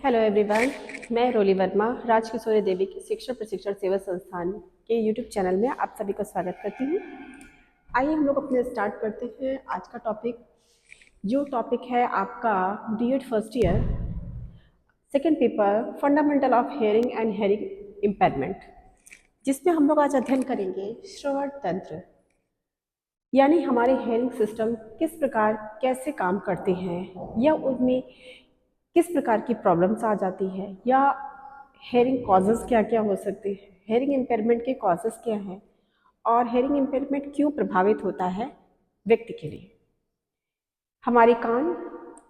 Hello everyone, मैं रोली वर्मा राजकिशोरी देवी की शिक्षण प्रशिक्षण सेवा संस्थान के यूट्यूब चैनल में आप सभी का स्वागत करती हूँ। आइए हम लोग अपने स्टार्ट करते हैं आज का टॉपिक। जो टॉपिक है आपका BEd first year second paper fundamental of hearing and hearing impairment, जिसमें हम लोग आज अध्ययन करेंगे श्रवण तंत्र, यानी हमारे हेयरिंग सिस्टम किस प्रकार कैसे काम करते हैं या उनमें किस प्रकार की प्रॉब्लम्स आ जाती है या हेयरिंग कॉजेज़ क्या क्या हो सकते हैं, हेयरिंग इम्पेयरमेंट के कॉजेज़ क्या हैं और हेयरिंग इम्पेयरमेंट क्यों प्रभावित होता है व्यक्ति के लिए। हमारे कान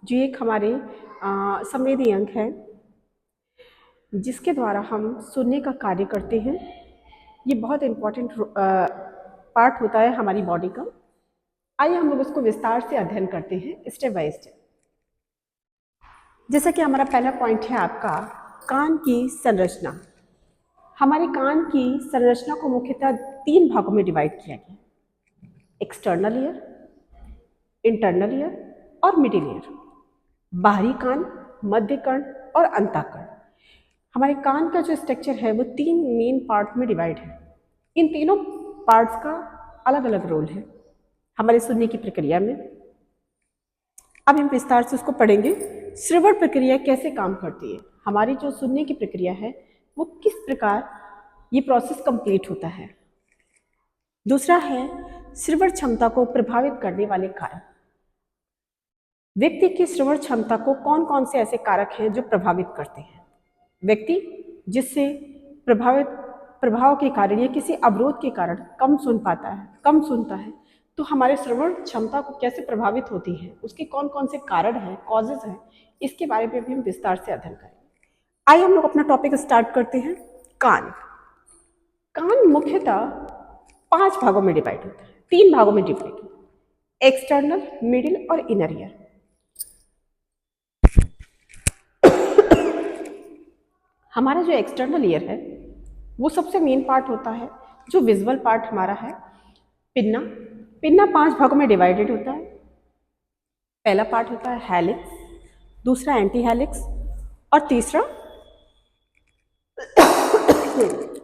जो एक हमारे संवेदी अंग है जिसके द्वारा हम सुनने का कार्य करते हैं, ये बहुत इम्पॉर्टेंट पार्ट होता है हमारी बॉडी का। आइए हम लोग उसको विस्तार से अध्ययन करते हैं स्टेप बाय स्टेप। जैसा कि हमारा पहला पॉइंट है आपका कान की संरचना। हमारे कान की संरचना को मुख्यतः 3 भागों में डिवाइड किया गया, एक्सटर्नल ईयर, इंटरनल ईयर और मिडिल ईयर। बाहरी कान, मध्य कान और अंतःकान। हमारे कान का जो स्ट्रक्चर है वो 3 मेन पार्ट में डिवाइड है। इन तीनों पार्ट्स का अलग अलग रोल है हमारे सुनने की प्रक्रिया में। अब हम विस्तार से उसको पढ़ेंगे। श्रवण प्रक्रिया कैसे काम करती है, हमारी जो सुनने की प्रक्रिया है वो किस प्रकार ये प्रोसेस कंप्लीट होता है। दूसरा है श्रवण क्षमता को प्रभावित करने वाले कारक। व्यक्ति की श्रवण क्षमता को कौन कौन से ऐसे कारक हैं जो प्रभावित करते हैं। व्यक्ति जिससे प्रभाव के कारण या किसी अवरोध के कारण कम सुनता है, तो हमारे श्रवण क्षमता को कैसे प्रभावित होती है, उसके कौन कौन से कारण हैं, कॉजेज हैं, इसके बारे में भी हम विस्तार से अध्ययन करेंगे। आइए हम लोग अपना टॉपिक स्टार्ट करते हैं। कान मुख्यतः 5 भागों में डिवाइड होता है, 3 भागों में डिवाइड होता है, एक्सटर्नल, मिडिल और इनर ईयर। हमारा जो एक्सटर्नल ईयर है वो सबसे मेन पार्ट होता है, जो विजुअल पार्ट हमारा है। पिन्ना 5 भागों में डिवाइडेड होता है। पहला पार्ट होता है हेलिक्स, दूसरा एंटी हेलिक्स और तीसरा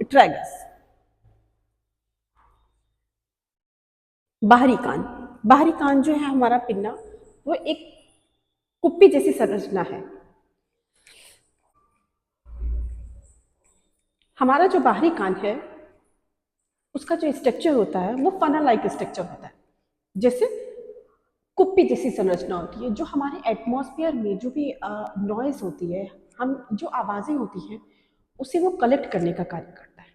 ट्रैगस। बाहरी कान जो है हमारा पिन्ना, वो एक कुप्पी जैसी संरचना है। हमारा जो बाहरी कान है उसका जो स्ट्रक्चर होता है वो फनल लाइक स्ट्रक्चर होता है, जैसे कुप्पी जैसी संरचना होती है, जो हमारे एटमॉस्फेयर में जो भी नॉइज होती है, हम जो आवाज़ें होती हैं उसे वो कलेक्ट करने का कार्य करता है।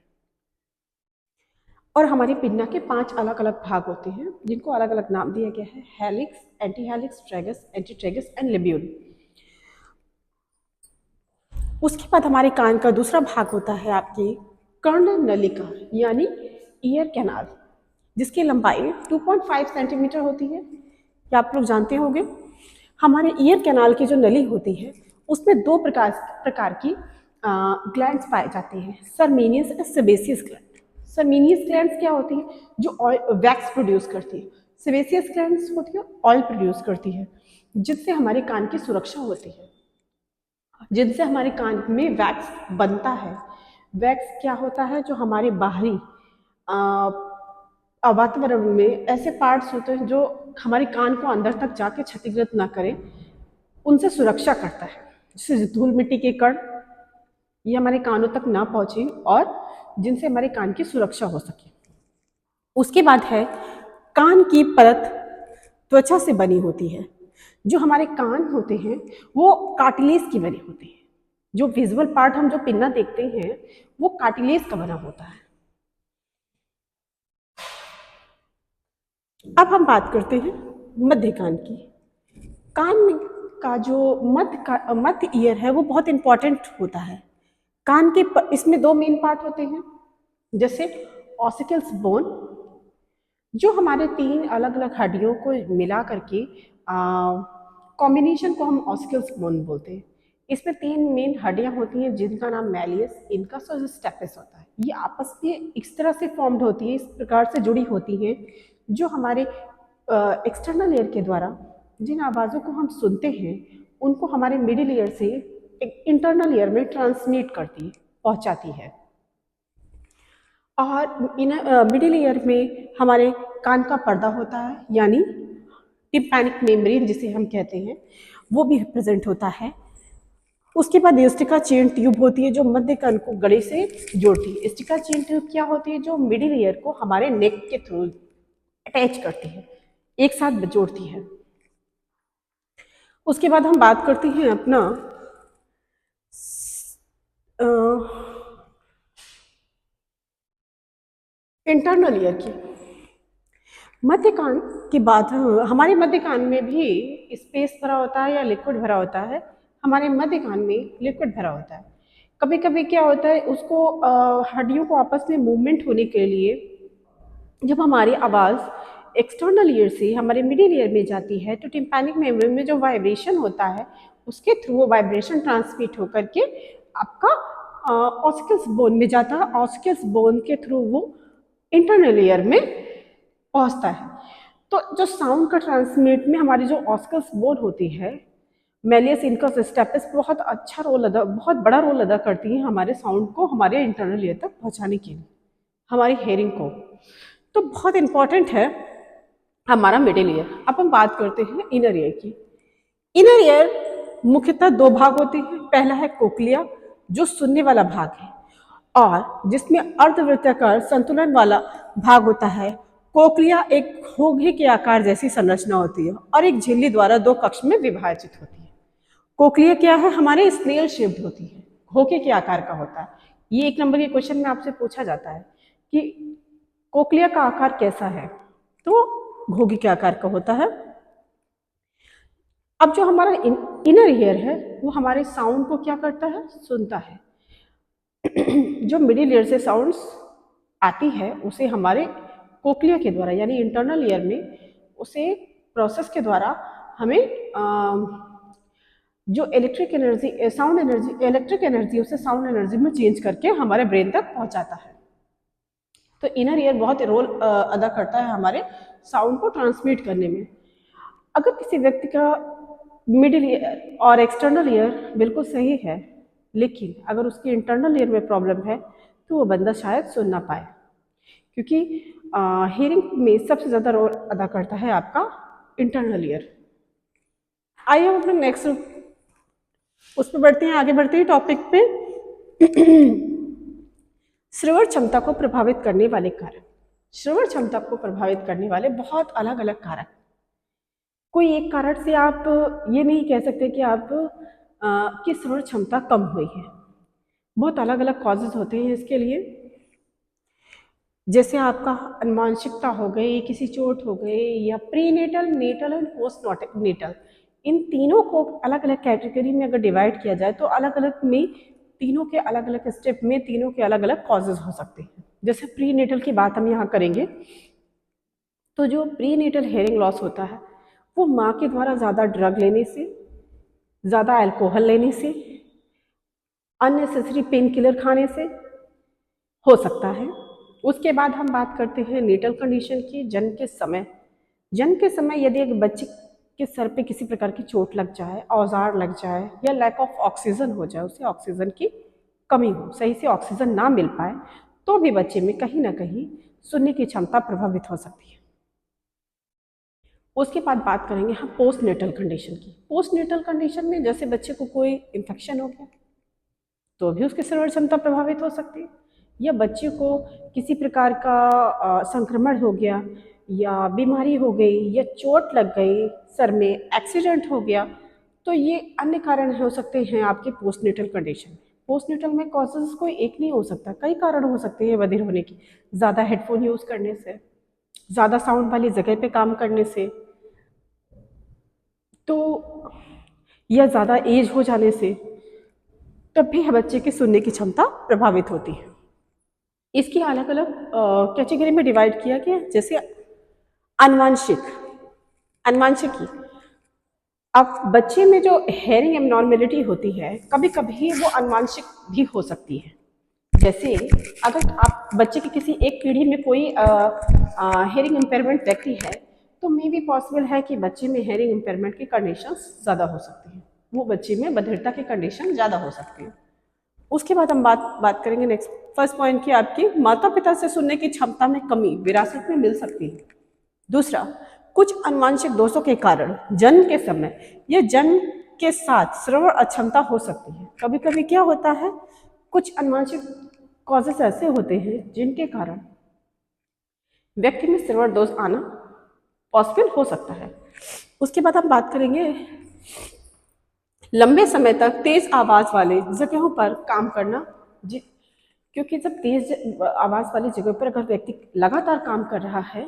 और हमारे पिन्ना के 5 अलग अलग भाग होते हैं जिनको अलग अलग नाम दिया गया है, helix, anti helix, tragus, anti tragus and lobule. उसके बाद हमारे कान का दूसरा भाग होता है आपकी कर्ण नलिका, यानी ईयर कैनाल, जिसकी लंबाई 2.5 सेंटीमीटर होती है। या आप लोग जानते होंगे हमारे ईयर कैनाल की जो नली होती है उसमें 2 प्रकार की ग्लैंड्स पाए जाते हैं, सरमेनियस और सेबेसियस ग्लैंड। सरमेनियस ग्लैंड्स क्या होती है, जो वैक्स प्रोड्यूस करती है। सेबेसियस ग्लैंड्स होती है ऑयल प्रोड्यूस करती है, जिससे हमारे कान की सुरक्षा होती है, जिनसे हमारे कान में वैक्स बनता है। वैक्स क्या होता है, जो हमारे बाहरी वातावरण में ऐसे पार्ट्स होते हैं जो हमारे कान को अंदर तक जाके क्षतिग्रस्त ना करें, उनसे सुरक्षा करता है, जैसे धूल मिट्टी के कण ये हमारे कानों तक ना पहुंचे और जिनसे हमारे कान की सुरक्षा हो सके। उसके बाद है कान की परत त्वचा से बनी होती है। जो हमारे कान होते हैं वो कार्टिलेज की बनी होती है। जो विजुअल पार्ट हम जो पिन्ना देखते हैं वो कार्टिलेज का बना होता है। अब हम बात करते हैं मध्य कान की। कान में का जो मध्य ईयर है वो बहुत इंपॉर्टेंट होता है। कान के इसमें 2 मेन पार्ट होते हैं, जैसे ऑसिकल्स बोन, जो हमारे 3 अलग अलग हड्डियों को मिला करके कॉम्बिनेशन को हम ऑसिकल्स बोन बोलते हैं। इसमें 3 मेन हड्डियां होती हैं जिनका नाम मैलियस, इनकस और स्टेपिस होता है। ये आपस में इस तरह से फॉर्म्ड होती है, इस प्रकार से जुड़ी होती हैं, जो हमारे एक्सटर्नल ईयर के द्वारा जिन आवाज़ों को हम सुनते हैं उनको हमारे मिडिल ईयर से एक इंटरनल ईयर में ट्रांसमिट करती है, पहुंचाती है। और मिडिल ईयर में हमारे कान का पर्दा होता है, यानी टिम्पैनिक मेम्ब्रेन जिसे हम कहते हैं, वो भी प्रेजेंट होता है। उसके बाद स्टिका चेन ट्यूब होती है जो मध्य कान को गले से जोड़ती है। स्टिका चेन ट्यूब क्या होती है? जो मिडिल ईयर को हमारे नेक के थ्रू अटैच करती है, एक साथ जोड़ती है। उसके बाद हम बात करते हैं अपना इंटरनल ईयर की। मध्य कान की बात, हमारे मध्य कान में भी स्पेस भरा होता है या लिक्विड भरा होता है। हमारे मध्य कान में लिक्विड भरा होता है। कभी कभी क्या होता है, उसको हड्डियों को आपस में मूवमेंट होने के लिए जब हमारी आवाज़ एक्सटर्नल ईयर से हमारे मिडिल ईयर में जाती है तो टिम्पैनिक मेम्ब्रेन में जो वाइब्रेशन होता है उसके थ्रू वो वाइब्रेशन ट्रांसमिट होकर के आपका ऑसिकल्स बोन में जाता है। ऑसिकल्स बोन के थ्रू वो इंटरनल ईयर में पहुंचता है। तो जो साउंड का ट्रांसमिट में हमारी जो ऑसिकल्स बोन होती है, मेलियस इनकस स्टेपिस, बहुत बड़ा रोल अदा करती है हमारे साउंड को हमारे इंटरनल ईयर तक पहुंचाने के लिए, हमारी हेयरिंग को। तो बहुत इंपॉर्टेंट है हमारा मिडिल ईयर। अब हम बात करते हैं इनर ईयर की। इनर ईयर मुख्यतः दो भाग होते हैं। पहला है कोक्लिया, जो सुनने वाला भाग है, और जिसमें अर्धवृत्ताकार संतुलन वाला भाग होता है। कोक्लिया एक घोंघे के आकार जैसी संरचना होती है और एक झिल्ली द्वारा दो कक्ष में विभाजित होती है। कोक्लिया क्या है? हमारे स्नेल शेप्ड होती है, घोंघे के आकार का होता है। ये एक नंबर के क्वेश्चन में आपसे पूछा जाता है कि कोक्लिया का आकार कैसा है, तो घोंघे के आकार का होता है। अब जो हमारा इनर ईयर है वो हमारे साउंड को क्या करता है? सुनता है। जो मिडिल ईयर से साउंड्स आती है उसे हमारे कोक्लिया के द्वारा यानी इंटरनल ईयर में उसे प्रोसेस के द्वारा हमें जो इलेक्ट्रिक एनर्जी उसे साउंड एनर्जी में चेंज करके हमारे ब्रेन तक पहुंचाता है। तो इनर ईयर बहुत रोल अदा करता है हमारे साउंड को ट्रांसमिट करने में। अगर किसी व्यक्ति का मिडिल ईयर और एक्सटर्नल ईयर बिल्कुल सही है, लेकिन अगर उसकी इंटरनल ईयर में प्रॉब्लम है तो वो बंदा शायद सुन ना पाए, क्योंकि हियरिंग में सबसे ज़्यादा रोल अदा करता है आपका इंटरनल ईयर। आइए हम अपने नेक्स्ट उस पर बढ़ते हैं, आगे बढ़ते हैं टॉपिक पे। श्रवण क्षमता को प्रभावित करने वाले कारक। श्रवण क्षमता को प्रभावित करने वाले बहुत अलग अलग कारक। कोई एक कारण से आप ये नहीं कह सकते कि आप की श्रवण क्षमता कम हुई है। बहुत अलग अलग कॉजेज होते हैं इसके लिए, जैसे आपका अनुवांशिकता हो गई, किसी चोट हो गई, या prenatal, natal and post natal, इन तीनों को अलग अलग कैटेगरी में अगर डिवाइड किया जाए तो अलग अलग में तीनों के अलग अलग स्टेप में तीनों के अलग अलग कॉजेज हो सकते हैं। जैसे प्रीनेटल की बात हम यहाँ करेंगे तो जो प्रीनेटल हेयरिंग लॉस होता है वो माँ के द्वारा ज़्यादा ड्रग लेने से, ज़्यादा अल्कोहल लेने से, अननेसेसरी पेन किलर खाने से हो सकता है। उसके बाद हम बात करते हैं नेटल कंडीशन की। जन्म के समय यदि एक बच्चे के सर पे किसी प्रकार की चोट लग जाए, औजार लग जाए, या लैक ऑफ ऑक्सीजन हो जाए, उसे ऑक्सीजन की कमी हो, सही से ऑक्सीजन ना मिल पाए, तो भी बच्चे में कहीं ना कहीं सुनने की क्षमता प्रभावित हो सकती है। उसके बाद बात करेंगे हम पोस्ट नेटल कंडीशन की। पोस्ट नेटल कंडीशन में जैसे बच्चे को कोई इन्फेक्शन हो गया तो भी उसकी श्रवण क्षमता प्रभावित हो सकती है, या बच्चे को किसी प्रकार का संक्रमण हो गया, या बीमारी हो गई, या चोट लग गई सर में, एक्सीडेंट हो गया, तो ये अन्य कारण हो सकते हैं आपके पोस्टनेटल कंडीशन। पोस्टनेटल में कॉजेज कोई एक नहीं हो सकता, कई कारण हो सकते हैं बधिर होने की। ज़्यादा हेडफोन यूज़ करने से, ज़्यादा साउंड वाली जगह पे काम करने से, तो या ज़्यादा एज हो जाने से, तब भी बच्चे की सुनने की क्षमता प्रभावित होती है। इसकी अलग अलग कैटेगरी में डिवाइड किया गया, जैसे अनुवांशिकी। अब बच्चे में जो हेयरिंग एबनॉर्मेलिटी होती है कभी कभी वो अनुवांशिक भी हो सकती है। जैसे अगर आप बच्चे की किसी एक पीढ़ी में कोई हेयरिंग इम्पेयरमेंट व्यक्ति है तो मे भी पॉसिबल है कि बच्चे में हेयरिंग इम्पेयरमेंट की कंडीशंस ज़्यादा हो सकती हैं। वो बच्चे में बधिरता की कंडीशन ज़्यादा हो सकती है। उसके बाद हम बात करेंगे नेक्स्ट फर्स्ट पॉइंट की, आपकी माता पिता से सुनने की क्षमता में कमी विरासत में मिल सकती है। दूसरा, कुछ अनुवांशिक दोषों के कारण जन्म के समय या जन्म के साथ श्रवण अक्षमता हो सकती है। कभी कभी क्या होता है, कुछ अनुवांशिक कॉजेस ऐसे होते हैं जिनके कारण व्यक्ति में श्रवण दोष आना पॉसिबल हो सकता है। उसके बाद हम बात करेंगे लंबे समय तक तेज आवाज वाले जगहों पर काम करना, क्योंकि जब तेज आवाज वाली जगह पर अगर व्यक्ति लगातार काम कर रहा है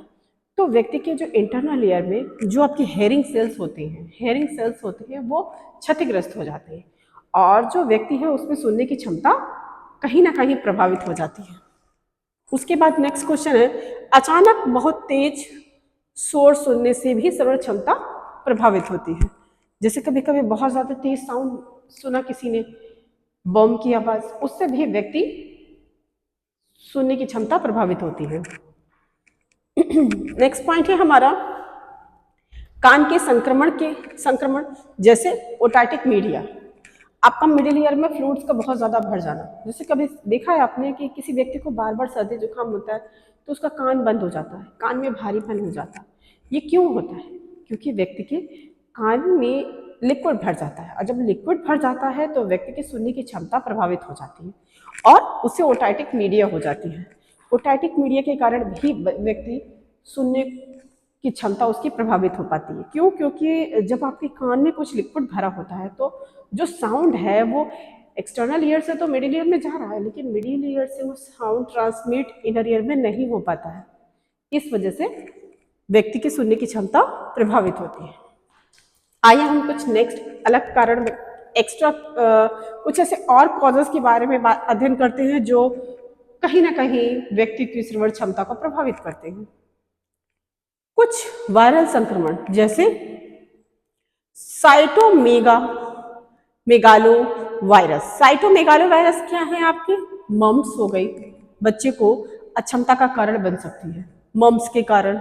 तो व्यक्ति के जो इंटरनल ईयर में जो आपकी हेयरिंग सेल्स होती हैं वो क्षतिग्रस्त हो जाते हैं और जो व्यक्ति है उसमें सुनने की क्षमता कहीं ना कहीं प्रभावित हो जाती है। उसके बाद नेक्स्ट क्वेश्चन है, अचानक बहुत तेज शोर सुनने से भी श्रवण क्षमता प्रभावित होती है। जैसे कभी कभी बहुत ज़्यादा तेज साउंड सुना किसी ने, बम की आवाज़, उससे भी व्यक्ति सुनने की क्षमता प्रभावित होती है। नेक्स्ट पॉइंट है हमारा कान के संक्रमण जैसे ओटाइटिक मीडिया। आपका मिडिल ईयर में फ्लूइड्स का बहुत ज़्यादा भर जाना, जैसे कभी देखा है आपने कि किसी व्यक्ति को बार बार सर्दी जुकाम होता है तो उसका कान बंद हो जाता है, कान में भारीपन हो जाता है। ये क्यों होता है? क्योंकि व्यक्ति के कान में लिक्विड भर जाता है और जब लिक्विड भर जाता है तो व्यक्ति की सुनने की क्षमता प्रभावित हो जाती है और उससे ओटाइटिक मीडिया हो जाती है। ओटाइटिक मीडिया के कारण भी व्यक्ति सुनने की क्षमता उसकी प्रभावित हो पाती है। क्यों? क्योंकि जब आपके कान में कुछ लिक्विड भरा होता है तो जो साउंड है वो एक्सटर्नल ईयर से तो मिडिल ईयर में जा रहा है, लेकिन मिडिल ईयर से वो साउंड ट्रांसमिट इनर ईयर में नहीं हो पाता है। इस वजह से व्यक्ति की सुनने की क्षमता प्रभावित होती है। आइए हम कुछ नेक्स्ट अलग कारण एक्स्ट्रा कुछ ऐसे और कॉजेस के बारे में अध्ययन करते हैं जो कहीं ना कहीं व्यक्ति की श्रवण क्षमता को प्रभावित करते हैं। कुछ वायरल संक्रमण जैसे साइटोमेगालो वायरस क्या है आपके? मम्स हो गई, बच्चे को अक्षमता का कारण बन सकती है। मम्स के कारण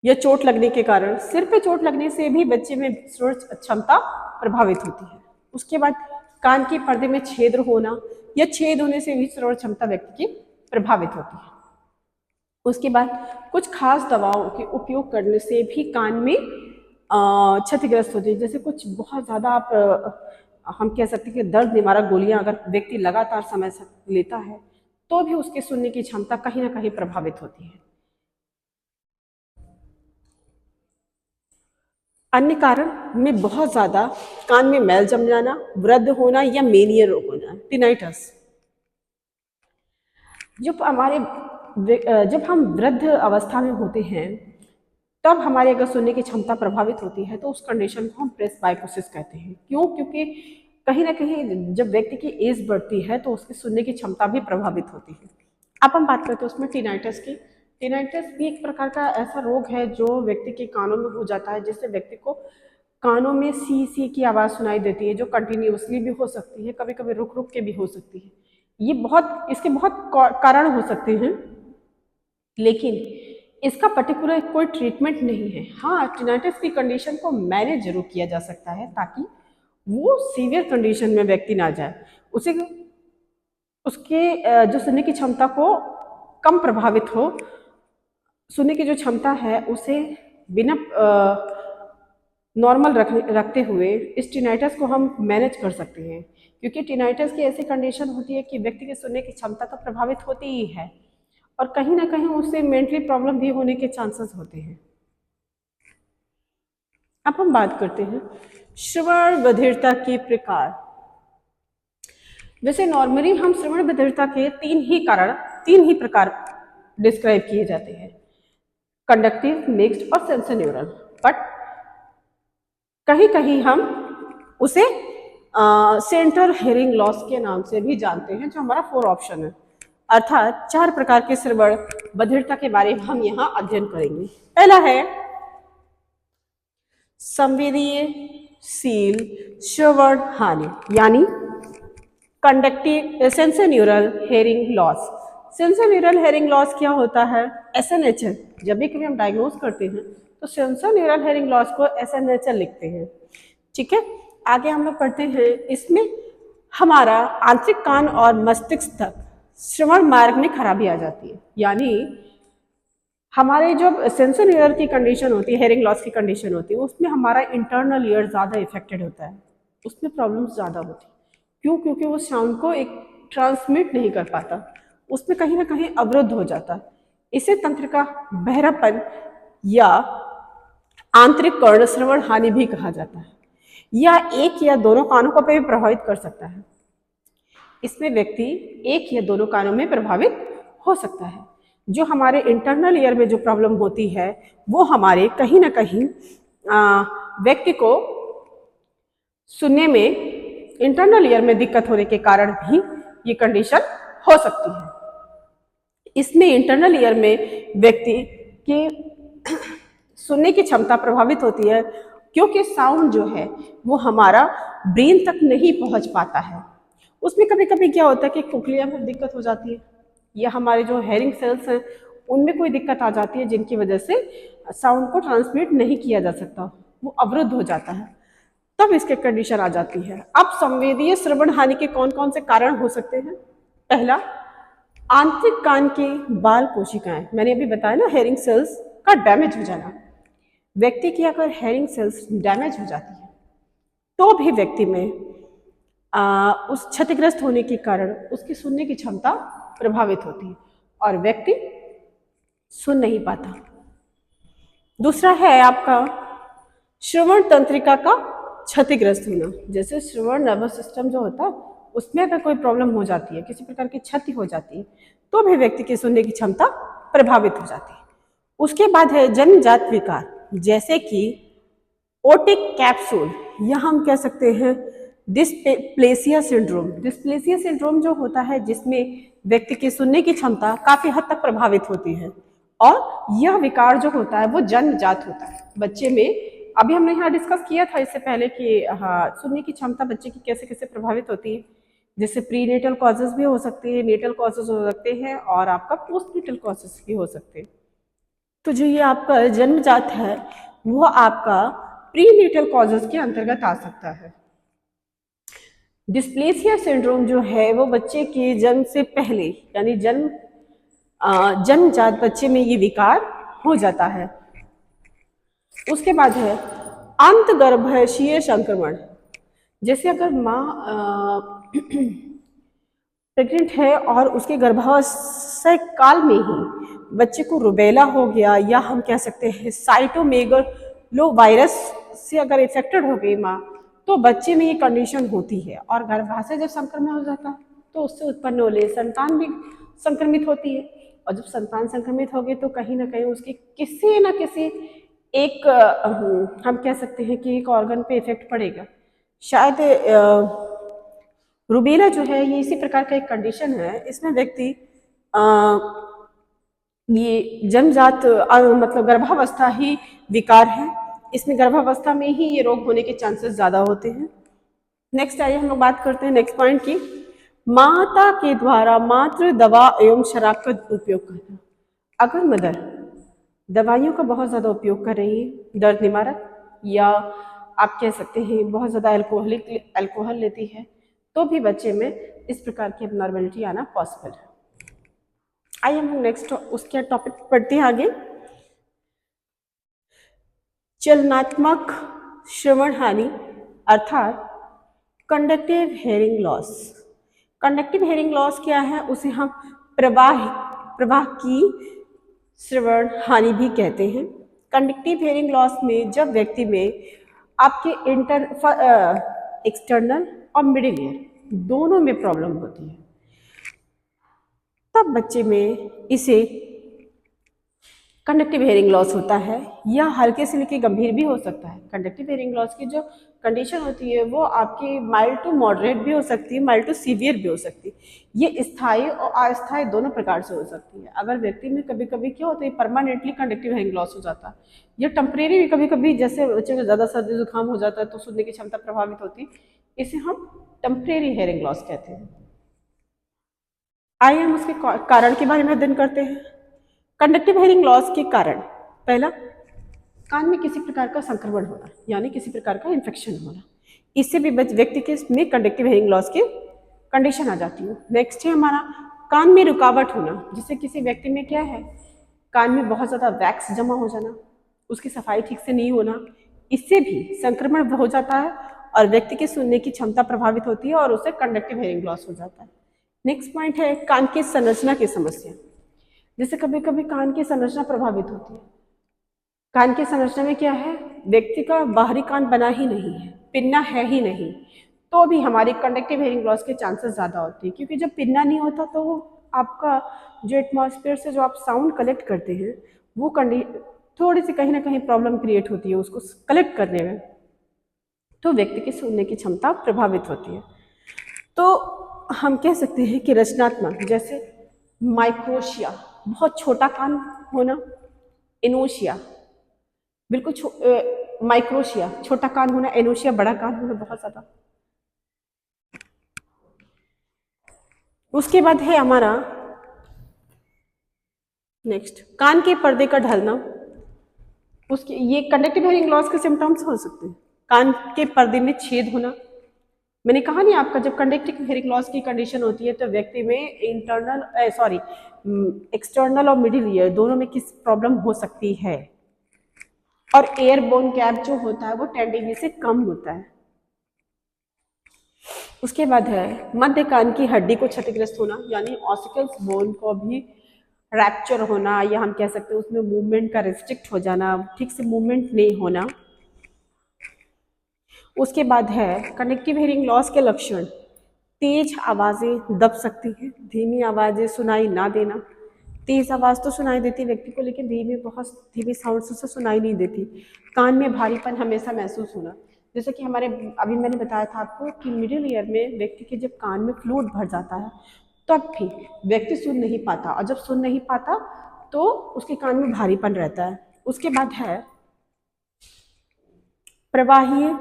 या चोट लगने के कारण, सिर पे चोट लगने से भी बच्चे में श्रवण क्षमता प्रभावित होती है। उसके बाद कान के पर्दे में छेद होना या छेद होने से भी श्रवण क्षमता व्यक्ति की प्रभावित होती है। उसके बाद कुछ खास दवाओं के उपयोग करने से भी कान में क्षतिग्रस्त होती है। जैसे कुछ बहुत ज़्यादा हम कह सकते हैं कि दर्द निवारक गोलियां अगर व्यक्ति लगातार समय से लेता है तो भी उसके सुनने की क्षमता कहीं ना कहीं प्रभावित होती है। अन्य कारण में बहुत ज़्यादा कान में मैल जम जाना, वृद्ध होना या मेनियर रोग होना, टिनाइटस। जब हम वृद्ध अवस्था में होते हैं तब हमारी अगर सुनने की क्षमता प्रभावित होती है तो उस कंडीशन को हम प्रेसबाइकोसिस कहते हैं। क्यों? क्योंकि कहीं ना कहीं जब व्यक्ति की एज बढ़ती है तो उसकी सुनने की क्षमता भी प्रभावित होती है। अब हम बात करते हैं उसमें टिनाइटस की। टिनाइटस भी एक प्रकार का ऐसा रोग है जो व्यक्ति के कानों में हो जाता है, जिससे व्यक्ति को कानों में सी सी की आवाज़ सुनाई देती है, जो कंटिन्यूसली भी हो सकती है, कभी कभी रुक रुक के भी हो सकती है। इसके बहुत कारण हो सकते हैं, लेकिन इसका पर्टिकुलर कोई ट्रीटमेंट नहीं है। हाँ, टिनाइटिस की कंडीशन को मैनेज जरूर किया जा सकता है ताकि वो सीवियर कंडीशन में व्यक्ति ना जाए, उसके जो सुनने की क्षमता को कम प्रभावित हो, सुनने की जो क्षमता है उसे बिना नॉर्मल रखते हुए इस टिनाइटिस को हम मैनेज कर सकते हैं। क्योंकि टिनाइटिस की ऐसी कंडीशन होती है कि व्यक्ति की सुनने की क्षमता तो प्रभावित होती ही है और कहीं ना कहीं उससे मेंटली प्रॉब्लम भी होने के चांसेस होते हैं। अब हम बात करते हैं श्रवण बधिरता के प्रकार। वैसे नॉर्मली हम श्रवण बधिरता के तीन ही प्रकार डिस्क्राइब किए जाते हैं, कंडक्टिव, मिक्स्ड और सेंसोन्यूरल। बट कहीं कहीं हम उसे सेंट्रल हेयरिंग लॉस के नाम से भी जानते हैं, जो हमारा 4 ऑप्शन है। अर्थात 4 प्रकार के श्रवण बधिरता के बारे में हम यहाँ अध्ययन करेंगे। पहला है संवेदनशील श्रवण हानि, यानी conductive sensorineural hearing loss. Sensorineural hearing loss क्या होता है? SNHL जब भी कभी हम डायग्नोज करते हैं तो सेंसर न्यूरल हेयरिंग लॉस को SNHL लिखते हैं। ठीक है, आगे हम लोग पढ़ते हैं। इसमें हमारा आंतरिक कान और मस्तिष्क तक श्रवण मार्ग में खराबी आ जाती है, यानी हमारे जो सेंसर ईयर की कंडीशन होती है, हेयरिंग लॉस की कंडीशन होती है, उसमें हमारा इंटरनल ईयर ज़्यादा इफेक्टेड होता है, उसमें प्रॉब्लम्स ज़्यादा होती है। क्यों? क्योंकि वो साउंड को एक ट्रांसमिट नहीं कर पाता, उसमें कहीं ना कहीं अवरुद्ध हो जाता है। इसे तंत्रिका बहरापन या आंतरिक कर्ण श्रवण हानि भी कहा जाता है, या एक या दोनों कानों को भी प्रभावित कर सकता है। इसमें व्यक्ति एक या दोनों कानों में प्रभावित हो सकता है। जो हमारे इंटरनल ईयर में जो प्रॉब्लम होती है वो हमारे कहीं ना कहीं व्यक्ति को सुनने में इंटरनल ईयर में दिक्कत होने के कारण भी ये कंडीशन हो सकती है। इसमें इंटरनल ईयर में व्यक्ति की सुनने की क्षमता प्रभावित होती है, क्योंकि साउंड जो है वो हमारा ब्रेन तक नहीं पहुंच पाता है। उसमें कभी कभी क्या होता है कि कोक्लिया में दिक्कत हो जाती है, या हमारे जो हेयरिंग सेल्स हैं उनमें कोई दिक्कत आ जाती है, जिनकी वजह से साउंड को ट्रांसमिट नहीं किया जा सकता, वो अवरुद्ध हो जाता है, तब इसके कंडीशन आ जाती है। अब संवेदीय श्रवण हानि के कौन कौन से कारण हो सकते हैं? पहला, आंतरिक कान की बाल कोशिकाएं, मैंने अभी बताया ना, हेयरिंग सेल्स का डैमेज हो जाना। व्यक्ति की अगर हेयरिंग सेल्स डैमेज हो जाती है तो भी व्यक्ति में उस क्षतिग्रस्त होने के कारण उसकी सुनने की क्षमता प्रभावित होती है और व्यक्ति सुन नहीं पाता। दूसरा है आपका श्रवण तंत्रिका का क्षतिग्रस्त होना। जैसे श्रवण नर्वस सिस्टम जो होता है उसमें अगर कोई प्रॉब्लम हो जाती है, किसी प्रकार की क्षति हो जाती है, तो भी व्यक्ति की सुनने की क्षमता प्रभावित हो जाती है। उसके बाद है जन्मजात विकार, जैसे कि ओटिक कैप्सूल, या हम कह सकते हैं डिस्प्लेसिया सिंड्रोम। डिस्प्लेसिया सिंड्रोम जो होता है जिसमें व्यक्ति की सुनने की क्षमता काफी हद तक प्रभावित होती है, और यह विकार जो होता है वो जन्मजात होता है बच्चे में। अभी हमने यहाँ डिस्कस किया था इससे पहले कि हाँ, सुनने की क्षमता बच्चे की कैसे कैसे प्रभावित होती है, जैसे प्रीनेटल कॉजेज भी हो सकते हैं, नेटल कॉजेज हो सकते हैं, और आपका पोस्टनेटल कॉजेज भी हो सकते हैं। तो जो ये आपका जन्मजात है वो आपका प्रीनेटल कॉजेज के अंतर्गत आ सकता है। डिस्प्लेसिया सिंड्रोम जो है वो बच्चे के जन्म से पहले, यानी जन्मजात बच्चे में ये विकार हो जाता है। उसके बाद है अंतगर्भाशयीय संक्रमण, जैसे अगर माँ प्रेग्नेंट है और उसके गर्भाशय काल में ही बच्चे को रुबेला हो गया, या हम कह सकते हैं साइटोमेगालो वायरस से अगर इफेक्टेड हो गई माँ, तो बच्चे में ये कंडीशन होती है। और गर्भाशय जब संक्रमण हो जाता है तो उससे उत्पन्न होने संतान भी संक्रमित होती है, और जब संतान संक्रमित होगी तो कहीं ना कहीं उसकी किसी न किसी एक हम कह सकते हैं कि एक ऑर्गन पे इफेक्ट पड़ेगा। शायद रुबेला जो है ये इसी प्रकार का एक कंडीशन है। इसमें व्यक्ति ये जन्मजात मतलब गर्भावस्था ही विकार है, इसमें गर्भावस्था में ही ये रोग होने के चांसेस ज़्यादा होते हैं। नेक्स्ट आइए हम लोग बात करते हैं नेक्स्ट पॉइंट की, माता के द्वारा मात्र दवा एवं शराब का उपयोग करना। अगर मदर दवाइयों का बहुत ज़्यादा उपयोग कर रही है, दर्द निवारक, या आप कह सकते हैं बहुत ज़्यादा अल्कोहल लेती है, तो भी बच्चे में इस प्रकार की एबनॉर्मेलिटी आना पॉसिबल है। आइए हम नेक्स्ट उसके टॉपिक पढ़ते हैं आगे। चलनात्मक श्रवण हानि अर्थात conductive hearing loss. Conductive hearing loss क्या है? उसे हम प्रवाह की श्रवण हानि भी कहते हैं। कंडक्टिव हेयरिंग लॉस में जब व्यक्ति में आपके एक्सटर्नल और मिडिल ईयर दोनों में प्रॉब्लम होती है, तब बच्चे में इसे कंडक्टिव हेयरिंग लॉस होता है, या हल्के से लेकर गंभीर भी हो सकता है। कंडक्टिव हेयरिंग लॉस की जो कंडीशन होती है वो आपकी माइल्ड टू मॉडरेट भी हो सकती है, माइल्ड टू सीवियर भी हो सकती है। ये स्थायी और अस्थायी दोनों प्रकार से हो सकती है। अगर व्यक्ति में कभी कभी क्या होता है परमानेंटली कंडक्टिव हेयरिंग लॉस हो जाता है, या टेम्परेरी भी कभी कभी, जैसे बच्चे को ज़्यादा सर्दी जुकाम हो जाता है तो सुनने की क्षमता प्रभावित होती है, इसे हम टेम्परेरी हेयरिंग लॉस कहते हैं। आइए हम उसके कारण के बारे में अध्ययन करते हैं। कंडक्टिव हेयरिंग लॉस के कारण, पहला कान में किसी प्रकार का संक्रमण होना यानी किसी प्रकार का इन्फेक्शन होना, इससे भी व्यक्ति के में कंडक्टिव हेयरिंग लॉस की कंडीशन आ जाती है। नेक्स्ट है हमारा कान में रुकावट होना, जिससे किसी व्यक्ति में क्या है, कान में बहुत ज़्यादा वैक्स जमा हो जाना, उसकी सफाई ठीक से नहीं होना, इससे भी संक्रमण हो जाता है और व्यक्ति की सुनने की क्षमता प्रभावित होती है और उससे कंडक्टिव हेयरिंग लॉस हो जाता है। नेक्स्ट पॉइंट है कान की संरचना की समस्या, जैसे कभी कभी कान की संरचना प्रभावित होती है। कान की संरचना में क्या है, व्यक्ति का बाहरी कान बना ही नहीं है, पिन्ना है ही नहीं, तो भी हमारी कंडक्टिव हेयरिंग लॉस के चांसेस ज़्यादा होते हैं, क्योंकि जब पिन्ना नहीं होता तो आपका जो एटमॉस्फेयर से जो आप साउंड कलेक्ट करते हैं वो थोड़ी सी कहीं ना कहीं प्रॉब्लम क्रिएट होती है उसको कलेक्ट करने में, तो व्यक्ति की सुनने की क्षमता प्रभावित होती है। तो हम कह सकते हैं कि रचनात्मक, जैसे माइक्रोशिया बहुत छोटा कान होना, एनोशिया बिल्कुल माइक्रोशिया छोटा कान होना, एनोशिया बड़ा कान होना बहुत ज़्यादा। उसके बाद है हमारा नेक्स्ट कान के पर्दे का ढलना, उसके ये कंडक्टिव हेयरिंग लॉस के सिम्टम्स हो सकते हैं। कान के पर्दे में छेद होना, मैंने कहा नहीं आपका जब कंडक्टिव हेयरिंग लॉस की कंडीशन होती है तो व्यक्ति में एक्सटर्नल और मिडिल ईयर दोनों में किस प्रॉब्लम हो सकती है, और एयरबोन गैप जो होता है वो 10 डिग्री से कम होता है। उसके बाद है मध्य कान की हड्डी को क्षतिग्रस्त होना, यानी ऑसिकल्स बोन को भी रैप्चर होना, या हम कह सकते हैं उसमें मूवमेंट का रिस्ट्रिक्ट हो जाना, ठीक से मूवमेंट नहीं होना। उसके बाद है कंडक्टिव हेयरिंग लॉस के लक्षण, तेज आवाज़ें दब सकती हैं, धीमी आवाज़ें सुनाई ना देना, तेज आवाज़ तो सुनाई देती व्यक्ति को लेकिन बहुत धीमी साउंड से सुनाई नहीं देती, कान में भारीपन हमेशा महसूस होना, जैसे कि हमारे अभी मैंने बताया था आपको कि मिडिल ईयर में व्यक्ति के जब कान में फ्लूइड भर जाता है तब भी व्यक्ति सुन नहीं पाता, और जब सुन नहीं पाता तो उसके कान में भारीपन रहता है। उसके बाद है प्रवाहीय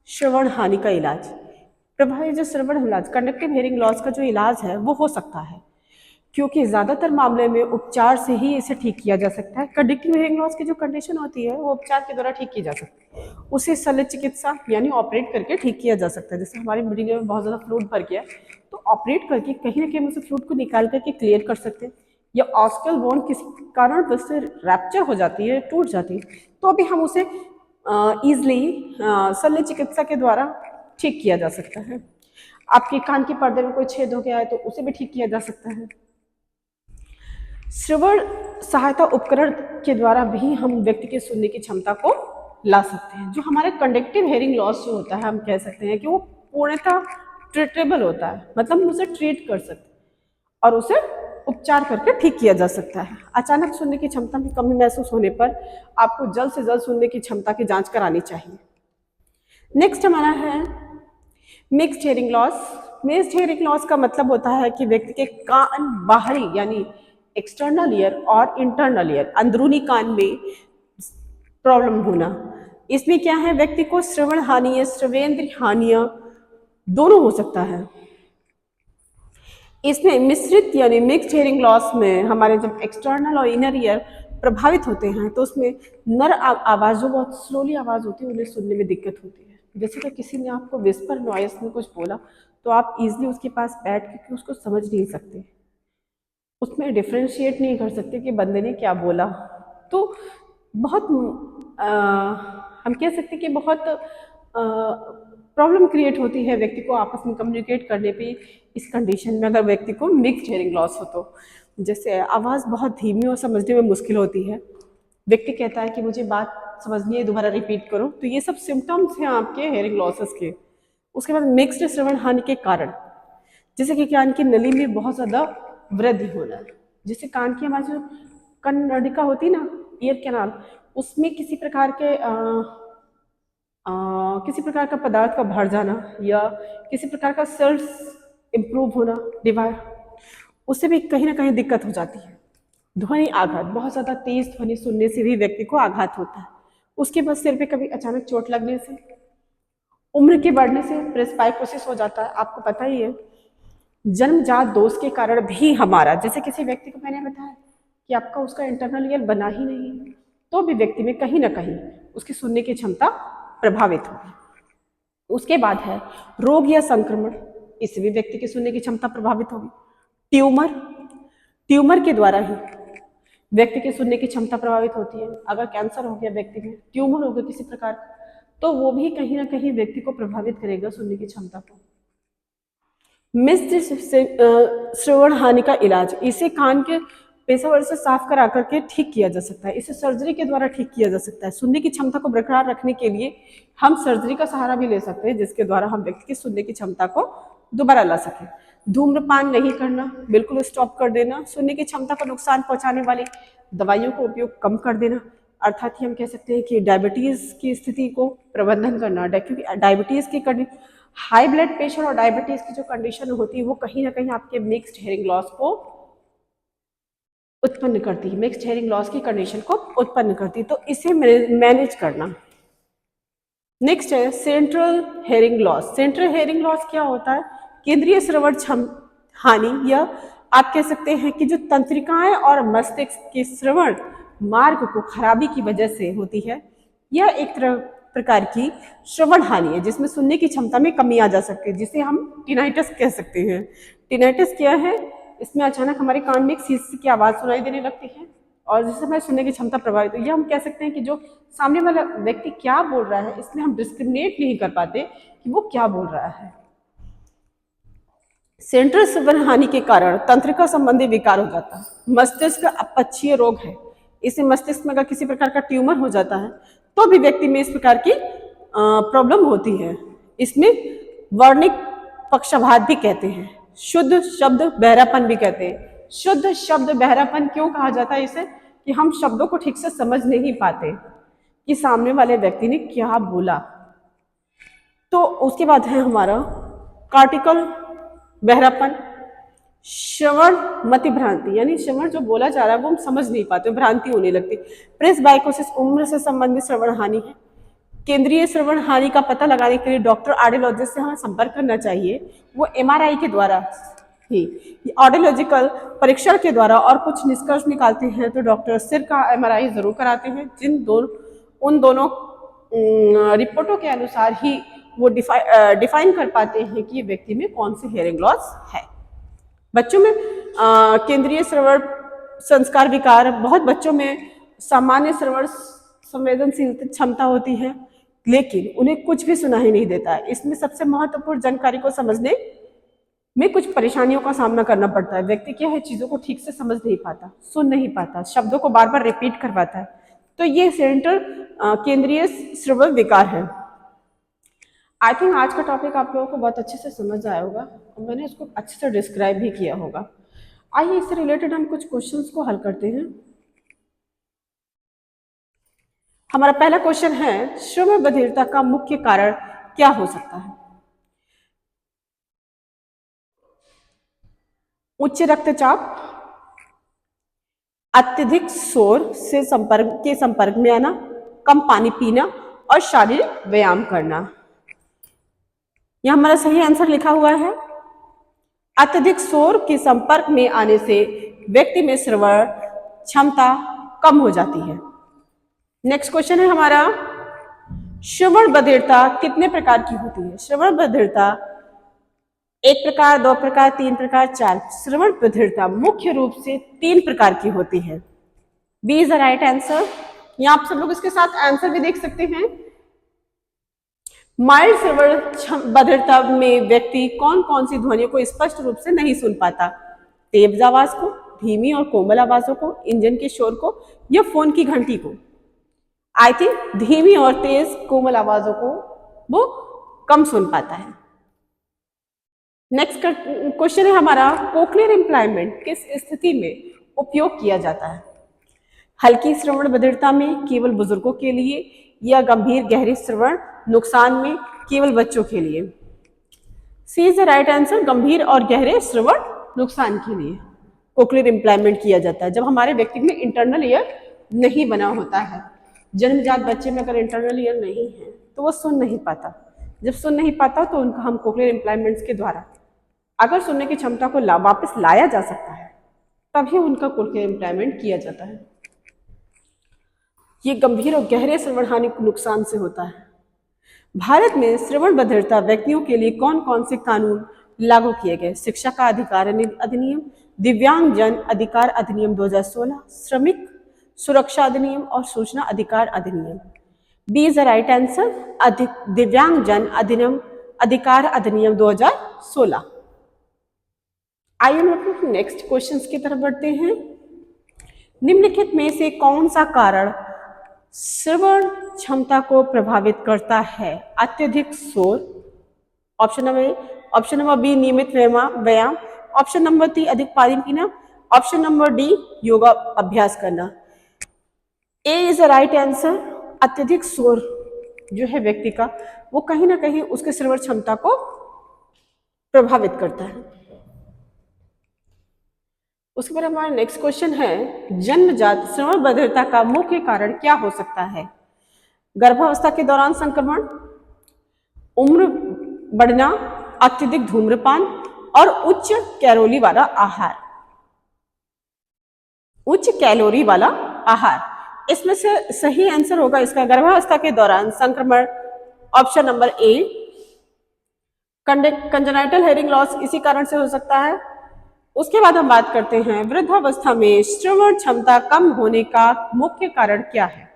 श्रवण हानि का इलाज। प्रभावी जो श्रवण इलाज, कंडक्टिव हेयरिंग लॉस का जो इलाज है वो हो सकता है, क्योंकि ज़्यादातर मामले में उपचार से ही इसे ठीक किया जा सकता है। कंडक्टिव हेयरिंग लॉस की जो कंडीशन होती है वो उपचार के द्वारा ठीक की जा सकती है, उसे शल्य चिकित्सा यानी ऑपरेट करके ठीक किया जा सकता है। जैसे हमारे मिडिल में बहुत ज़्यादा फ्लूइड भर गया तो ऑपरेट करके कहीं ना कहीं उस फ्लूइड को निकाल करके क्लियर कर सकते हैं, या ऑस्कल बोन किसी कारण से रैप्चर हो जाती है, टूट जाती है, तो अभी हम उसे ईजिली शल्य चिकित्सा के द्वारा ठीक किया जा सकता है। आपके कान के पर्दे में कोई छेद हो गया है तो उसे भी ठीक किया जा सकता है। श्रवण सहायता उपकरण के द्वारा भी हम व्यक्ति के सुनने की क्षमता को ला सकते हैं। जो हमारे कंडक्टिव हेयरिंग लॉस जो होता है हम कह सकते हैं कि वो पूर्णतः ट्रीटेबल होता है, मतलब हम उसे ट्रीट कर सकते हैं और उसे उपचार करके ठीक किया जा सकता है। अचानक सुनने की क्षमता में कमी महसूस होने पर आपको जल्द से जल्द सुनने की क्षमता की जांच करानी चाहिए। नेक्स्ट हमारा है mixed hearing loss. Mixed hearing loss का मतलब होता है कि व्यक्ति के कान बाहरी यानी एक्सटर्नल ईयर और इंटरनल ईयर अंदरूनी कान में प्रॉब्लम होना। इसमें क्या है, व्यक्ति को श्रवण हानि या श्रवेंद्र हानियां दोनों हो सकता है। इसमें मिश्रित यानी मिक्स्ड हेयरिंग लॉस में हमारे जब एक्सटर्नल और इनर ईयर प्रभावित होते हैं तो उसमें नर आवाज़ जो बहुत स्लोली आवाज़ होती है उन्हें सुनने में दिक्कत होती है। जैसे कि किसी ने आपको विस्पर नॉइस में कुछ बोला तो आप इजीली उसके पास बैठ के उसको समझ नहीं सकते, उसमें डिफ्रेंशिएट नहीं कर सकते कि बंदे ने क्या बोला। तो बहुत हम कह सकते कि बहुत प्रॉब्लम क्रिएट होती है व्यक्ति को आपस में कम्युनिकेट करने पे इस कंडीशन में, अगर व्यक्ति को मिक्स्ड हेयरिंग लॉस हो तो। जैसे आवाज़ बहुत धीमी और समझने में मुश्किल होती है, व्यक्ति कहता है कि मुझे बात समझनी है, दोबारा रिपीट करो, तो ये सब सिम्टम्स हैं आपके हेयरिंग लॉसेस के। उसके बाद मिक्स्ड श्रवण हानि के कारण, जैसे कि कान की नली में बहुत ज़्यादा वृद्धि होना है, जैसे कान की हमारी जो कन्नडिका होती है ना, ईयर कैनाल, उसमें किसी प्रकार के किसी प्रकार का पदार्थ का भर जाना या किसी प्रकार का सेल्स इम्प्रूव होना डिवाइड, उससे भी कहीं ना कहीं दिक्कत हो जाती है। ध्वनि आघात, बहुत ज़्यादा तेज ध्वनि सुनने से भी व्यक्ति को आघात होता है। उसके बाद सिर पे कभी अचानक चोट लगने से, उम्र के बढ़ने से प्रेस्पाइकोसिस हो जाता है, आपको पता ही है। जन्मजात दोष के कारण भी हमारा, जैसे किसी व्यक्ति को मैंने बताया कि आपका उसका इंटरनल ईयर बना ही नहीं, तो भी व्यक्ति में कहीं ना कहीं उसकी सुनने की क्षमता प्रभावित होगी। उसके बाद है रोग या संक्रमण, इससे भी व्यक्ति की सुनने की क्षमता प्रभावित होगी। ट्यूमर, ट्यूमर के द्वारा ही व्यक्ति की सुनने की क्षमता प्रभावित होती है। अगर कैंसर हो गया व्यक्ति में, ट्यूमर हो गया किसी प्रकार, तो वो भी कहीं ना कहीं व्यक्ति को प्रभावित करेगा सुनने की क्षमता को। मिस्र श्रवण हानि का इलाज, इसे कान के पेशावर से साफ करा करके ठीक किया जा सकता है। इसे सर्जरी के द्वारा ठीक किया जा सकता है। सुनने की क्षमता को बरकरार रखने के लिए हम सर्जरी का सहारा भी ले सकते हैं, जिसके द्वारा हम व्यक्ति की सुनने की क्षमता को दोबारा ला सकें। धूम्रपान नहीं करना, बिल्कुल स्टॉप कर देना। सुनने की क्षमता को नुकसान पहुंचाने वाली दवाइयों का उपयोग कम कर देना, अर्थात ही हम कह सकते हैं कि डायबिटीज की स्थिति को प्रबंधन करना। क्योंकि डायबिटीज की हाई ब्लड प्रेशर और डायबिटीज की जो कंडीशन होती है वो कहीं ना कहीं आपके मिक्स्ड हेयरिंग लॉस को उत्पन्न करती है, मिक्स्ड हेयरिंग लॉस की कंडीशन को उत्पन्न करती है, तो इसे मैनेज करना। नेक्स्ट है central hearing loss. Central hearing loss क्या होता है? केंद्रीय श्रवण हानि, या आप कह सकते हैं कि जो तंत्रिकाएं और मस्तिष्क के श्रवण मार्ग को खराबी की वजह से होती है, यह एक प्रकार की श्रवण हानि है जिसमें सुनने की क्षमता में कमी आ जा सकती है, जिसे हम टिनाइटस कह सकते हैं। टिनाइटस क्या है? इसमें अचानक हमारे कान में एक शीश की आवाज़ सुनाई देने लगती है और जिससे हमारी सुनने की क्षमता प्रभावित हुई। हम कह सकते हैं कि जो सामने वाला व्यक्ति क्या बोल रहा है, इसलिए हम डिस्क्रिमिनेट नहीं कर पाते कि वो क्या बोल रहा है। सेंट्रल श्रवण हानि के कारण तंत्रिका संबंधी विकार हो जाता है। मस्तिष्क अपक्षीय रोग है, इसे मस्तिष्क में अगर किसी प्रकार का ट्यूमर हो जाता है तो भी व्यक्ति में इस प्रकार की प्रॉब्लम होती है। इसमें वर्णिक पक्षाघात भी कहते हैं, शुद्ध शब्द बहरापन भी कहते हैं। शुद्ध शब्द बहरापन क्यों कहा जाता है इसे? कि हम शब्दों को ठीक से समझ नहीं पाते कि सामने वाले व्यक्ति ने क्या बोला। तो उसके बाद है हमारा कार्टिकल बहरापन, श्रवण मति भ्रांति, यानी श्रवण जो बोला जा रहा है वो हम समझ नहीं पाते, भ्रांति होने लगती। प्रेसबाइकोसिस उम्र से संबंधित श्रवण हानि है। केंद्रीय श्रवण हानि का पता लगाने के लिए डॉक्टर ऑडियोलॉजिस्ट से हमें संपर्क करना चाहिए। वो एमआरआई के द्वारा ही, ऑडियोलॉजिकल परीक्षण के द्वारा और कुछ निष्कर्ष निकालते हैं तो डॉक्टर सिर का एमआरआई जरूर कराते हैं, उन दोनों रिपोर्टों के अनुसार ही वो डिफाइन कर पाते हैं कि ये व्यक्ति में कौन सी हेयरिंग लॉस है। बच्चों में केंद्रीय श्रवण संस्कार विकार, बहुत बच्चों में सामान्य श्रवण संवेदनशील क्षमता होती है लेकिन उन्हें कुछ भी सुनाई नहीं देता है। इसमें सबसे महत्वपूर्ण जानकारी को समझने में कुछ परेशानियों का सामना करना पड़ता है। व्यक्ति क्या है, चीजों को ठीक से समझ नहीं पाता, सुन नहीं पाता, शब्दों को बार बार रिपीट करवाता है, तो ये सेंट्रल केंद्रीय श्रवण विकार है। आई थिंक आज का टॉपिक आप लोगों को बहुत अच्छे से समझ आया होगा और मैंने उसको अच्छे से डिस्क्राइब भी किया होगा। आइए इससे रिलेटेड हम कुछ क्वेश्चंस को हल करते हैं। हमारा पहला क्वेश्चन है, श्रवण बधिरता का मुख्य कारण क्या हो सकता है? उच्च रक्तचाप, अत्यधिक शोर से संपर्क में आना, कम पानी पीना और शारीरिक व्यायाम करना। यह हमारा सही आंसर लिखा हुआ है। अत्यधिक शोर के संपर्क में आने से व्यक्ति में श्रवण क्षमता कम हो जाती है। नेक्स्ट क्वेश्चन है हमारा, श्रवण बधिरता कितने प्रकार की होती है? श्रवण बधिरता 1 प्रकार, 2 प्रकार, 3 प्रकार, 4। श्रवण बधिरता मुख्य रूप से 3 प्रकार की होती है। B is the right answer. यहाँ आप सब लोग इसके साथ आंसर भी देख सकते हैं। माइल्ड श्रवण बधिरता में व्यक्ति कौन कौन सी ध्वनियों को स्पष्ट रूप से नहीं सुन पाता? तेज आवाज को, धीमी और कोमल आवाजों को, इंजन के शोर को या फोन की घंटी को? आई थिंक धीमी और तेज कोमल आवाजों को वो कम सुन पाता है। नेक्स्ट क्वेश्चन है हमारा, कोक्लियर इम्प्लांट किस स्थिति में उपयोग किया जाता है? हल्की श्रवण बधिरता में केवल बुजुर्गों के लिए या गंभीर गहरी श्रवण नुकसान में केवल बच्चों के लिए? सी इज द राइट आंसर। गंभीर और गहरे श्रवण नुकसान के लिए कोक्लियर इम्प्लांट किया जाता है। जब हमारे व्यक्ति में इंटरनल ईयर नहीं बना होता है, जन्मजात बच्चे में अगर इंटरनल ईयर नहीं है तो वो सुन नहीं पाता। जब सुन नहीं पाता तो उनका हम कोक्लियर इम्प्लांट्स के द्वारा अगर सुनने की क्षमता को वापस लाया जा सकता है तभी उनका कोक्लियर इम्प्लांट किया जाता है। ये गंभीर और गहरे श्रवण हानि के नुकसान से होता है। भारत में श्रवण बधिरता व्यक्तियों के लिए कौन कौन से कानून लागू किए गए? शिक्षा का अधिकार अधिनियम, दिव्यांगजन अधिकार अधिनियम 2016, श्रमिक सुरक्षा अधिनियम और सूचना अधिकार अधिनियम। B is the right answer, दिव्यांगजन अधिनियम अधिकार अधिनियम 2016। आइए हम लोग नेक्स्ट क्वेश्चन की तरफ बढ़ते हैं। निम्नलिखित में से कौन सा कारण श्रवण क्षमता को प्रभावित करता है? अत्यधिक शोर, ऑप्शन नंबर बी नियमित व्यायाम, ऑप्शन नंबर सी अधिक पानी पीना, ऑप्शन नंबर डी योगा अभ्यास करना। ए इज द राइट आंसर। अत्यधिक शोर जो है व्यक्ति का, वो कहीं ना कहीं उसके श्रवण क्षमता को प्रभावित करता है। उसके बाद हमारा नेक्स्ट क्वेश्चन है, जन्मजात श्रवण बधिरता का मुख्य कारण क्या हो सकता है? गर्भावस्था के दौरान संक्रमण, उम्र बढ़ना, अत्यधिक धूम्रपान और उच्च कैलोरी वाला आहार। उच्च कैलोरी वाला आहार, इसमें से सही आंसर होगा इसका गर्भावस्था के दौरान संक्रमण, option number A. Congenital hearing loss इसी कारण से हो सकता है। उसके बाद हम बात करते हैं, वृद्धावस्था में श्रवण क्षमता कम होने का मुख्य कारण क्या है?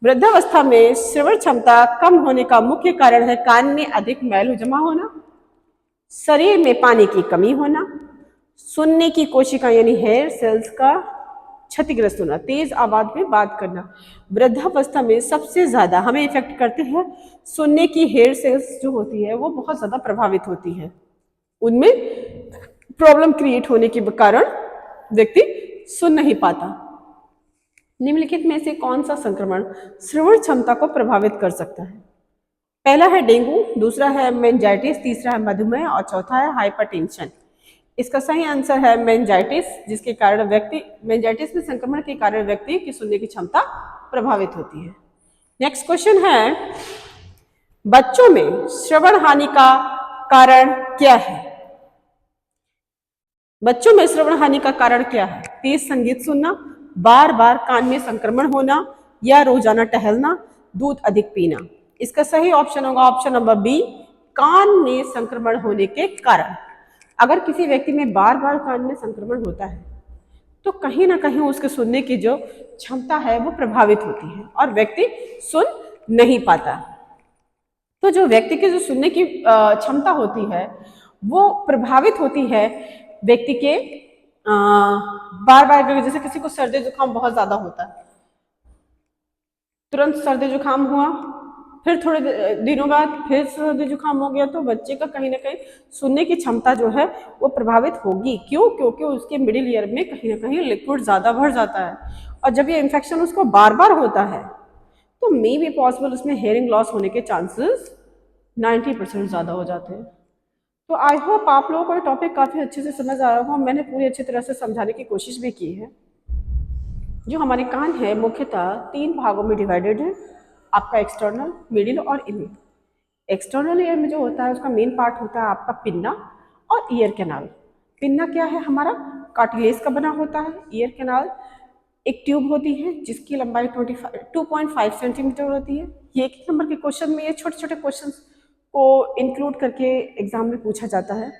वृद्धावस्था में श्रवण क्षमता कम होने का मुख्य कारण है कान में अधिक मैल जमा होना, शरीर में पानी की कमी होना, सुनने की कोशिका यानी हेयर सेल्स का क्षतिग्रस्त होना, तेज आवाज में बात करना। वृद्धावस्था में सबसे ज्यादा हमें इफेक्ट करते हैं सुनने की हेयर सेल्स जो होती है वो बहुत ज्यादा प्रभावित होती है, उनमें प्रॉब्लम क्रिएट होने के कारण व्यक्ति सुन नहीं पाता। निम्नलिखित में से कौन सा संक्रमण श्रवण क्षमता को प्रभावित कर सकता है? पहला है डेंगू, दूसरा है मेनिंजाइटिस, तीसरा है मधुमेह और चौथा है हाइपरटेंशन। इसका सही आंसर है मेनिंजाइटिस, जिसके कारण मेनिंजाइटिस में संक्रमण के कारण व्यक्ति की सुनने की क्षमता प्रभावित होती है। नेक्स्ट क्वेश्चन है, बच्चों में श्रवण हानि का कारण क्या है? बच्चों में श्रवण हानि का कारण क्या है? तेज संगीत सुनना, बार बार कान में संक्रमण होना या रोजाना टहलना, दूध अधिक पीना। इसका सही ऑप्शन होगा ऑप्शन नंबर बी, कान में संक्रमण होने के कारण। अगर किसी व्यक्ति में बार बार कान में संक्रमण होता है तो कहीं ना कहीं उसके सुनने की जो क्षमता है वो प्रभावित होती है और व्यक्ति सुन नहीं पाता। तो जो व्यक्ति की जो सुनने की क्षमता होती है वो प्रभावित होती है व्यक्ति के बार बार, जैसे किसी को सर्दी जुकाम बहुत ज्यादा होता है, तुरंत सर्दी जुकाम हुआ, फिर थोड़े दिनों बाद फिर सर्दी जुकाम हो गया, तो बच्चे का कहीं ना कहीं सुनने की क्षमता जो है वो प्रभावित होगी। क्यों? क्योंकि उसके मिडिल ईयर में कहीं ना कहीं लिक्विड ज़्यादा भर जाता है, और जब ये इन्फेक्शन उसको बार बार होता है तो मे बी पॉसिबल उसमें हेयरिंग लॉस होने के चांसेस 90% ज़्यादा हो जाते हैं। तो आई होप आप लोगों को ये टॉपिक काफ़ी अच्छे से समझ आया होगा। मैंने पूरी अच्छी तरह से समझाने की कोशिश भी की है। जो हमारे कान है मुख्यतः 3 भागों में डिवाइडेड है, आपका एक्सटर्नल, मिडिल और इनर। एक्सटर्नल ईयर में जो होता है उसका मेन पार्ट होता है आपका पिन्ना और ईयर कैनाल। पिन्ना क्या है? हमारा कार्टिलेज का बना होता है। ईयर कैनाल एक ट्यूब होती है जिसकी लंबाई 2.5 सेंटीमीटर होती है। ये एक नंबर के क्वेश्चन में ये छोटे छोटे क्वेश्चन को इंक्लूड करके एग्जाम में पूछा जाता है।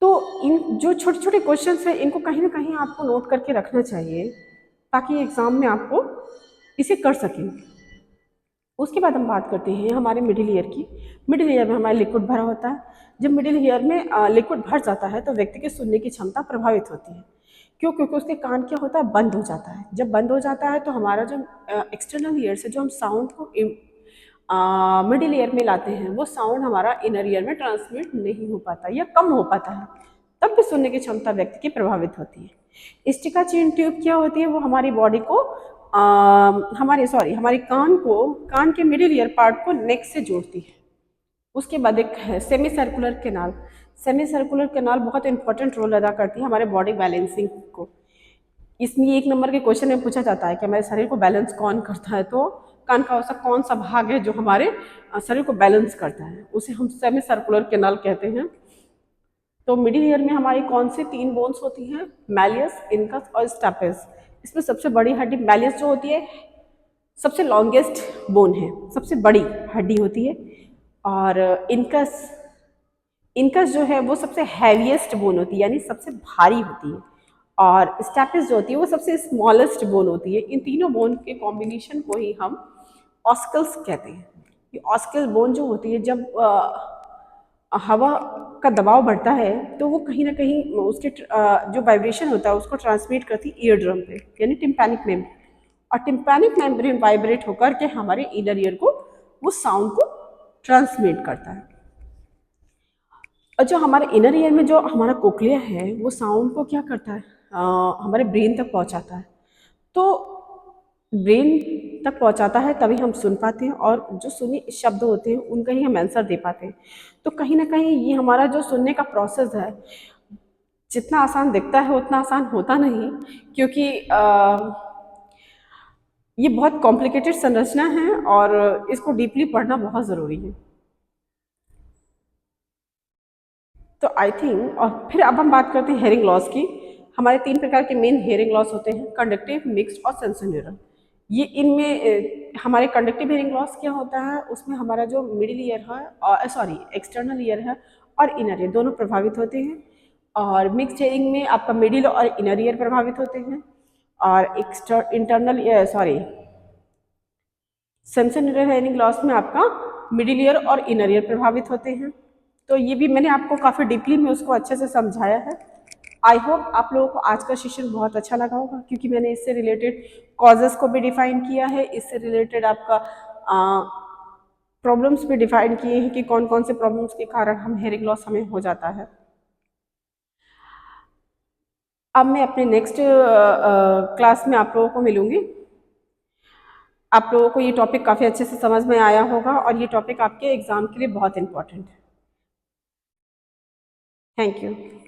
तो इन जो छोटे छोटे क्वेश्चन है इनको कहीं ना कहीं आपको नोट करके रखना चाहिए ताकि एग्जाम में आपको इसे कर सकें। उसके बाद हम बात करते हैं हमारे मिडिल ईयर की। मिडिल ईयर में हमारा लिक्विड भरा होता है। जब मिडिल ईयर में लिक्विड भर जाता है तो व्यक्ति की सुनने की क्षमता प्रभावित होती है। क्यों? क्योंकि उसके कान क्या होता है, बंद हो जाता है। जब बंद हो जाता है तो हमारा जो एक्सटर्नल ईयर से जो हम साउंड को मिडिल ईयर में लाते हैं वो साउंड हमारा इनर ईयर में ट्रांसमिट नहीं हो पाता या कम हो पाता है, तब भी सुनने की क्षमता व्यक्ति की प्रभावित होती है। स्टिका चेन ट्यूब क्या होती है? वो हमारी बॉडी को हमारे कान के मिडिल ईयर पार्ट को नेक से जोड़ती है। उसके बाद एक है semi circular canal. Semi circular canal बहुत इंपॉर्टेंट रोल अदा करती है हमारे बॉडी बैलेंसिंग को। इसमें 1 नंबर के क्वेश्चन में पूछा जाता है कि हमारे शरीर को बैलेंस कौन करता है, तो कान का ऐसा कौन सा भाग है जो हमारे शरीर को बैलेंस करता है, उसे हम सेमी सर्कुलर कैनाल कहते हैं। तो मिडिल ईयर में हमारी कौन सी 3 बोन्स होती हैं? मैलियस, इनकस और स्टेपेस। इसमें सबसे बड़ी हड्डी मैलियस जो होती है सबसे लॉन्गेस्ट बोन है, सबसे बड़ी हड्डी होती है। और इनकस इनकस जो है वो सबसे हैवीएस्ट बोन होती है, यानी सबसे भारी होती है। और स्टेपिस जो होती है वो सबसे स्मॉलेस्ट बोन होती है। इन तीनों बोन के कॉम्बिनेशन को ही हम ऑस्कल्स कहते हैं। ये ऑस्कल बोन जो होती है, जब हवा का दबाव बढ़ता है तो वो कहीं ना कहीं उसके जो वाइब्रेशन होता है उसको ट्रांसमिट करती है ईयर ड्रम पे, यानी टिम्पैनिक मेम्ब्रेन। और टिम्पैनिक मेम्ब्रेन वाइब्रेट होकर के हमारे इनर ईयर को वो साउंड को ट्रांसमिट करता है। और जो हमारे इनर ईयर में जो हमारा कोक्लिया है वो साउंड को क्या करता है, हमारे ब्रेन तक पहुंचाता है। तो ब्रेन तक पहुंचाता है तभी हम सुन पाते हैं, और जो सुने शब्द होते हैं उनका ही हम आंसर दे पाते हैं। तो कहीं ना कहीं ये हमारा जो सुनने का प्रोसेस है, जितना आसान दिखता है उतना आसान होता नहीं, क्योंकि ये बहुत कॉम्प्लिकेटेड संरचना है और इसको डीपली पढ़ना बहुत ज़रूरी है। तो आई थिंक, और फिर अब हम बात करते हैं हेयरिंग लॉस की। हमारे 3 प्रकार के मेन हेयरिंग लॉस होते हैं: कंडक्टिव, मिक्स्ड और सेंसोन्यूरल। ये इनमें हमारे कंडक्टिव हेयरिंग लॉस क्या होता है, उसमें हमारा जो मिडिल ईयर है, सॉरी एक्सटर्नल ईयर है और इनर ईयर दोनों प्रभावित होते हैं। और मिक्स्ड हेयरिंग में आपका मिडिल और इनर ईयर प्रभावित होते हैं। और इंटरनल सॉरी सेंसोन्यूरल हेयरिंग लॉस में आपका मिडिल ईयर और इनर ईयर प्रभावित होते हैं। तो ये भी मैंने आपको काफ़ी डीपली में उसको अच्छे से समझाया है। आई होप आप लोगों को आज का सेशन बहुत अच्छा लगा होगा, क्योंकि मैंने इससे रिलेटेड कॉजेज़ को भी डिफाइन किया है, इससे रिलेटेड आपका प्रॉब्लम्स भी डिफाइन किए हैं कि कौन कौन से प्रॉब्लम्स के कारण हम हेयरिंग लॉस हमें हो जाता है। अब मैं अपने नेक्स्ट क्लास में आप लोगों को मिलूंगी। आप लोगों को ये टॉपिक काफ़ी अच्छे से समझ में आया होगा और ये टॉपिक आपके एग्ज़ाम के लिए बहुत इंपॉर्टेंट है। Thank you.